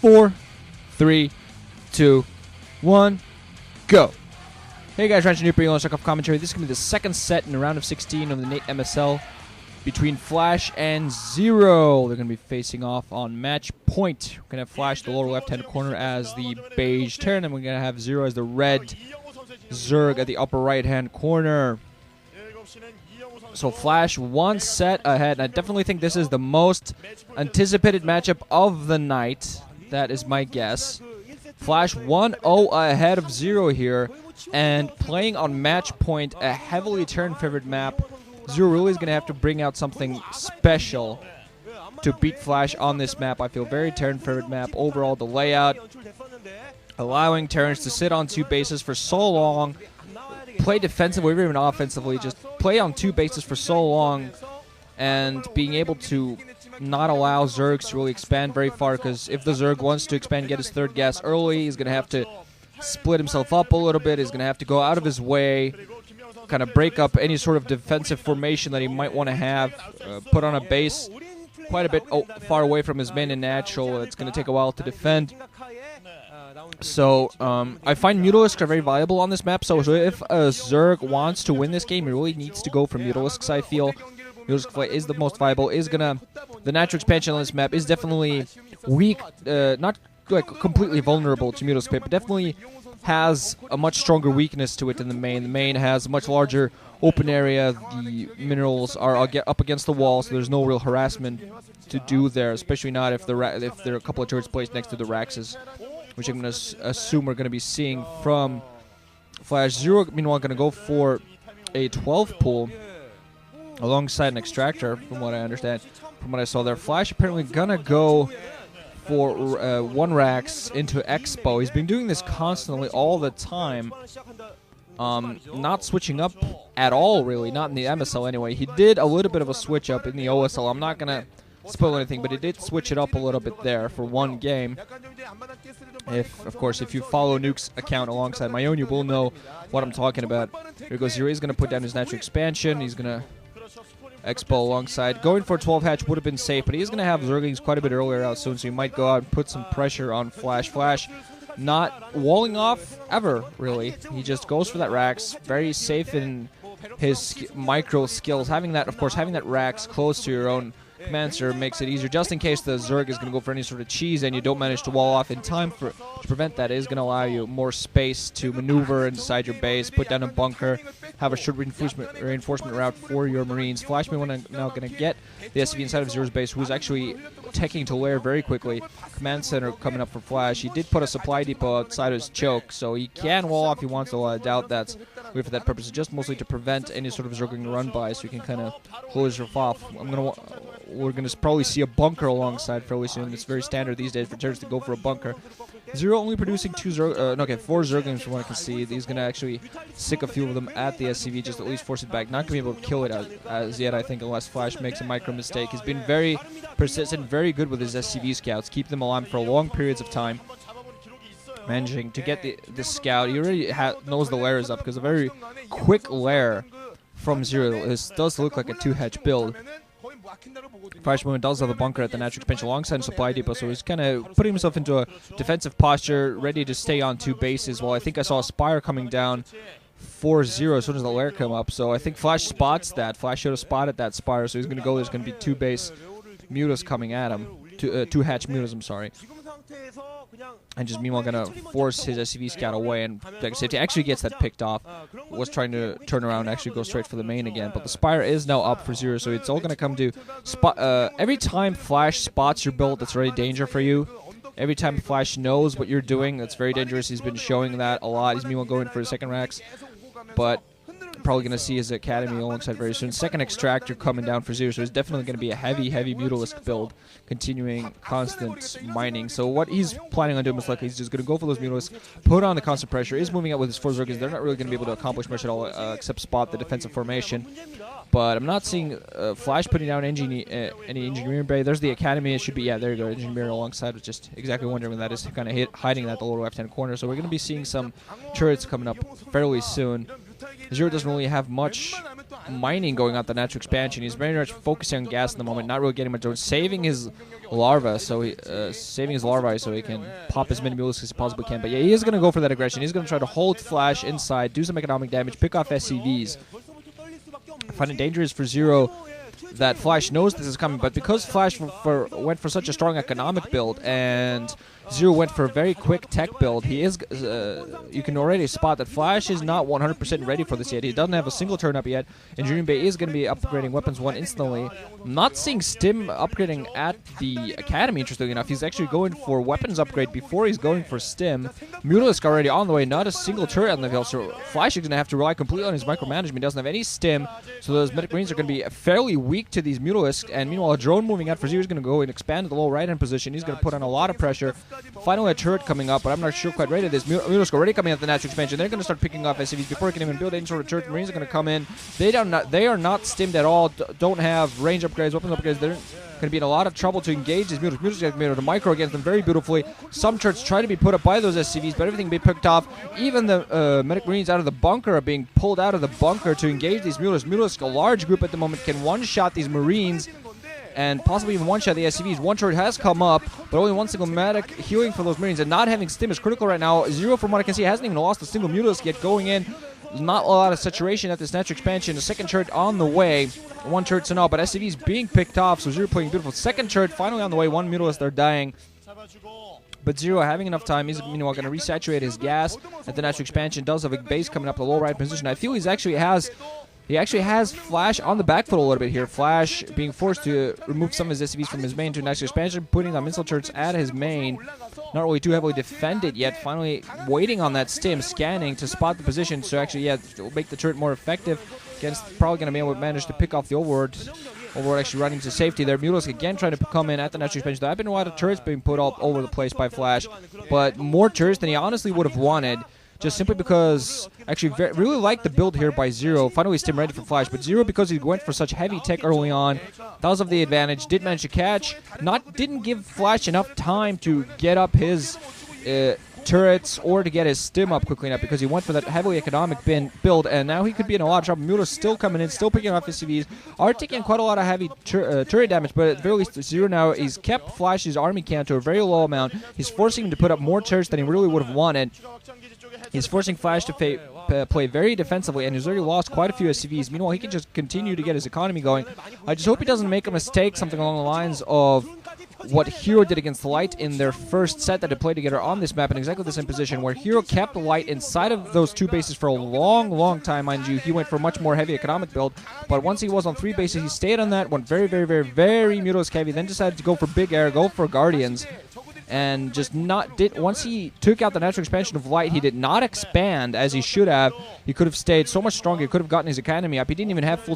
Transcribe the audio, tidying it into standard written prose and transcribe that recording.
4, 3, 2, 1, go. Hey guys, Ranch New Bring on Off Commentary. This is going to be the second set in the round of 16 of the Nate MSL between Flash and ZerO. They're going to be facing off on match point. We're going to have Flash the lower left-hand corner as the beige terran, and we're going to have ZerO as the red zerg at the upper right-hand corner. So Flash one set ahead, and I definitely think this is the most anticipated matchup of the night. That is my guess. Flash 1-0 ahead of ZerO here, and playing on match point, a heavily turn favored map. ZerO really is going to have to bring out something special to beat Flash on this map. I feel very turn favored map. Overall, the layout, allowing Terrans to sit on two bases for so long, play defensively or even offensively, just play on two bases for so long, and being able to not allow Zergs to really expand very far, because if the Zerg wants to expand and get his third gas early, he's going to have to split himself up a little bit. He's going to have to go out of his way, kind of break up any sort of defensive formation that he might want to have, put on a base quite a bit far away from his main and natural. It's going to take a while to defend. So I find Mutalisks are very viable on this map. So if a Zerg wants to win this game, he really needs to go for Mutalisks, I feel. Mutalisk play is the most viable. The natural expansion on this map is definitely weak, not like completely vulnerable to Mutalisk play, but definitely has a much stronger weakness to it than the main. The main has a much larger open area. The minerals are up against the wall, so there's no real harassment to do there, especially not if there are a couple of turrets placed next to the Raxes, which I'm going to assume we're going to be seeing from Flash. ZerO, meanwhile, going to go for a 12 pull alongside an extractor, from what I understand, from what I saw there. Flash apparently going to go for one Rax into Expo. He's been doing this constantly all the time, not switching up at all, really, not in the MSL anyway. He did a little bit of a switch up in the OSL. I'm not going to spoil anything, but he did switch it up a little bit there for one game. Of course, if you follow Nuke's account alongside my own, you will know what I'm talking about. Here goes ZerO. He's going to put down his natural expansion. He's going to Expo alongside. Going for a 12 hatch would have been safe, but he's going to have Zerglings quite a bit earlier out soon, so he might go out and put some pressure on Flash. Flash not walling off ever, really. He just goes for that Rax. Very safe in his micro skills. Having that Rax close to your own command center makes it easier, just in case the Zerg is going to go for any sort of cheese and you don't manage to wall off in time to prevent that. It is going to allow you more space to maneuver inside your base, put down a bunker, have a short reinforcement route for your Marines. Flash now going to get the SCV inside of ZerO's base, who's actually taking to lair very quickly. Command center coming up for Flash. He did put a supply depot outside his choke, so he can wall off if he wants to. I doubt that's good for that purpose, just mostly to prevent any sort of Zergling run by, so you can kind of close your off. We're going to probably see a bunker alongside fairly soon. It's very standard these days for turrets to go for a bunker. ZerO only producing 4 Zerglings from what I can see. He's going to actually sick a few of them at the SCV, just at least force it back. Not going to be able to kill it as yet, I think, unless Flash makes a micro mistake. He's been very persistent, very good with his SCV scouts, keep them alive for long periods of time. Managing to get the scout. He already knows the lair is up, because a very quick lair from ZerO. This does look like a 2-hatch build. Flash Movement does have a bunker at the natural expansion alongside a supply depot, so he's kind of putting himself into a defensive posture, ready to stay on two bases. Well, I think I saw a Spire coming down for ZerO as soon as the lair come up, so I think Flash spots that. Flash should have spotted that Spire, so he's going to go. There's going to be two base Mutas coming at him. Two hatch Mutas, I'm sorry. And just meanwhile going to force his SCV scout away, and safety actually gets that picked off. Was trying to turn around and actually go straight for the main again, but the Spire is now up for ZerO, so it's all going to come to every time Flash spots your build that's already danger for you. Every time Flash knows what you're doing, that's very dangerous. He's been showing that a lot. He's meanwhile going for his second Rax, but probably going to see his Academy alongside very soon. Second Extractor coming down for ZerO, so it's definitely going to be a heavy Mutalisk build, continuing constant mining. So what he's planning on doing most likely, he's just going to go for those Mutalisks, put on the constant pressure, is moving out with his 4 Zerglings. They're not really going to be able to accomplish much at all, except spot the defensive formation. But I'm not seeing Flash putting down any engineering bay. There's the Academy. It should be, yeah, there you go, engineering alongside. Was just exactly wondering when that is, kind of hiding that the lower left-hand corner. So we're going to be seeing some turrets coming up fairly soon. ZerO doesn't really have much mining going on the natural expansion. He's very much focusing on gas in the moment, not really getting much drone, saving his larva, so he so he can pop as many mules as he possibly can. But yeah, he is going to go for that aggression. He's going to try to hold Flash inside, do some economic damage, pick off SCVs. I find it dangerous for ZerO that Flash knows this is coming, but because Flash went for such a strong economic build and ZerO went for a very quick tech build, he is you can already spot that Flash is not 100% ready for this yet. He doesn't have a single turn up yet. Engineering Bay is going to be upgrading Weapons 1 instantly. I'm not seeing Stim upgrading at the Academy, interestingly enough. He's actually going for Weapons upgrade before he's going for Stim. Mutalisk already on the way, not a single turret on the field, so Flash is going to have to rely completely on his micromanagement. He doesn't have any Stim, so those Medic Marines are going to be fairly weak to these Mutalisks, and meanwhile a drone moving out for ZerO is going to go and expand to the low right-hand position. He's going to put on a lot of pressure. Finally a turret coming up, but I'm not sure quite ready to this. Mutalisk already coming at the natural expansion. They're going to start picking off SCVs before he can even build any sort of turret. Marines are going to come in. They are not stimmed at all, don't have range upgrades, weapons upgrades. They're going to be in a lot of trouble to engage these Mutalisk. Mutalisk have been able to micro against them very beautifully. Some turrets try to be put up by those SCVs, but everything being picked off. Even the Medic Marines out of the bunker are being pulled out of the bunker to engage these Mutalisk. Mutalisk, a large group at the moment, can one-shot these Marines and possibly even one-shot the SCVs. One turret has come up, but only one single medic healing for those Marines, and not having Stim is critical right now. ZerO, from what I can see, hasn't even lost a single Mutalisk yet going in. Not a lot of saturation at this natural expansion. A second turret on the way. One turret to know, but SCVs being picked off, so ZerO playing beautiful. Second turret finally on the way. One Mutalisk, they're dying. But ZerO having enough time. He's meanwhile going to resaturate his gas at the natural expansion. Does have a base coming up the low right position. I feel he actually has Flash on the back foot a little bit here. Flash being forced to remove some of his SCVs from his main to natural expansion, putting on missile turrets at his main. Not really too heavily defended yet. Finally waiting on that Stim, scanning to spot the position. So actually, yeah, it'll make the turret more effective. Against probably going to be able to manage to pick off the Overlord. Overlord actually running to safety there. Mutalisk again trying to come in at the natural expansion. There have been a lot of turrets being put all over the place by Flash, but more turrets than he honestly would have wanted. Just simply because, actually, really like the build here by ZerO. Finally, Stim ready for Flash, but ZerO, because he went for such heavy tech early on, does have the advantage. Did manage to catch. Didn't give Flash enough time to get up his turrets or to get his Stim up quickly enough, because he went for that heavily economic build, and now he could be in a lot of trouble. Mutalisk still coming in, still picking off his CVs, are taking quite a lot of heavy turret damage, but at the very least, ZerO now, he's kept Flash's army count to a very low amount. He's forcing him to put up more turrets than he really would have wanted. He's forcing Flash to play very defensively, and he's already lost quite a few SCVs. Meanwhile, he can just continue to get his economy going. I just hope he doesn't make a mistake, something along the lines of what Hero did against Light in their first set that they played together on this map in exactly the same position, where Hero kept Light inside of those two bases for a long, long time, mind you. He went for a much more heavy economic build, but once he was on three bases, he stayed on that, went very, very, very, very Mutalisk heavy, then decided to go for Big Air, go for Guardians. And just once he took out the natural expansion of Light, he did not expand as he should have. He could have stayed so much stronger. He could have gotten his economy up. He didn't even have full